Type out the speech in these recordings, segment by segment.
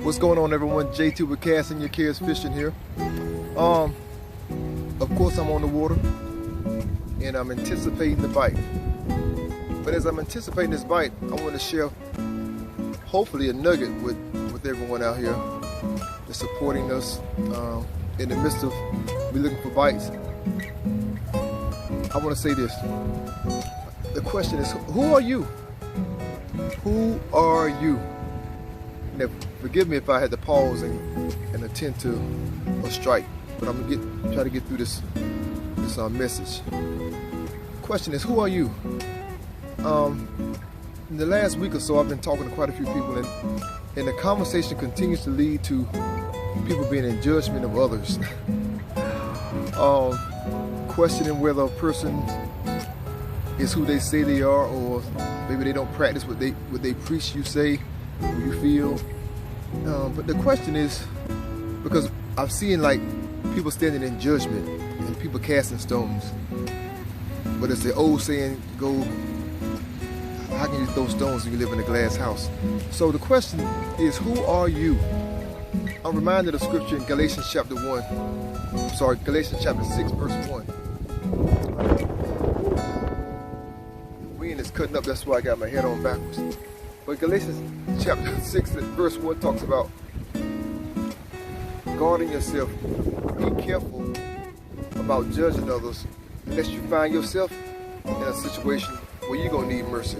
What's going on, everyone? JT with Casting Your Cares Fishing here. Of course I'm on the water and I'm anticipating the bite. But as I'm anticipating this bite, I want to share hopefully a nugget with everyone out here that's supporting us in the midst of me looking for bites. I want to say this. The question is, who are you? Who are you? Now, forgive me if I had to pause and attend to a strike, but I'm gonna try to get through this message. Question is, who are you? In the last week or so, I've been talking to quite a few people, and the conversation continues to lead to people being in judgment of others, questioning whether a person is who they say they are, or maybe they don't practice what they preach, you say, or you feel. But the question is, because I've seen like people standing in judgment and people casting stones. But as the old saying goes, how can you throw stones when you live in a glass house? So the question is, who are you? I'm reminded of scripture in Galatians chapter 6, verse 1. The wind is cutting up, that's why I got my head on backwards. But Galatians chapter 6 verse 1 talks about guarding yourself. Be careful about judging others unless you find yourself in a situation where you're going to need mercy.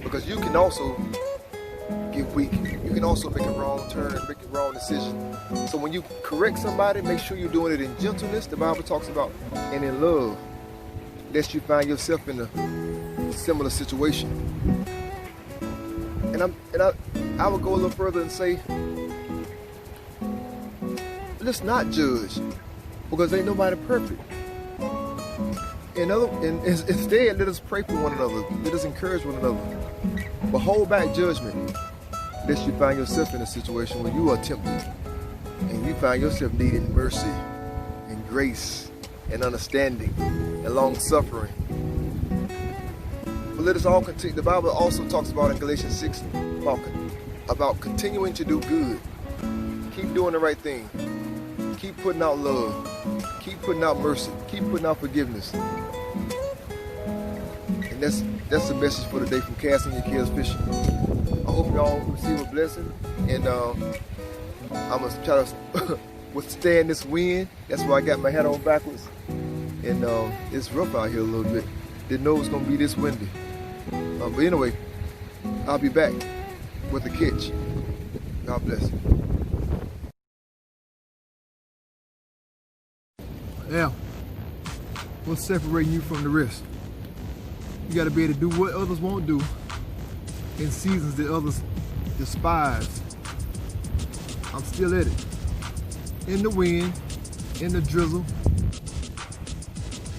Because you can also get weak. You can also make a wrong turn and make a wrong decision. So when you correct somebody, make sure you're doing it in gentleness, the Bible talks about, and in love, lest you find yourself in a similar situation. And I would go a little further and say, let's not judge, because ain't nobody perfect. Instead, let us pray for one another. Let us encourage one another. But hold back judgment, lest you find yourself in a situation where you are tempted and you find yourself needing mercy and grace and understanding and long suffering. But let us all continue. The Bible also talks about in Galatians 6 about continuing to do good. Keep doing the right thing. Keep putting out love. Keep putting out mercy. Keep putting out forgiveness. And that's the message for today from Casting Your Cares Fishing. I hope y'all receive a blessing, and I'm gonna try to withstand this wind. That's why I got my hat on backwards. And it's rough out here a little bit. Didn't know it was gonna be this windy. But anyway, I'll be back with the catch. God bless. Now, what's separating you from the rest? You got to be able to do what others won't do in seasons that others despise. I'm still at it. In the wind, in the drizzle.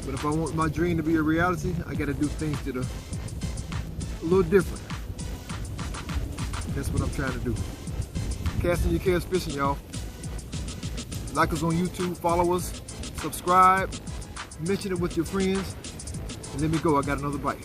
But if I want my dream to be a reality, I got to do things that are a little different. That's what I'm trying to do. Casting Your Cares Fishing, y'all. Like us on YouTube, follow us, subscribe, mention it with your friends, and let me go. I got another bite.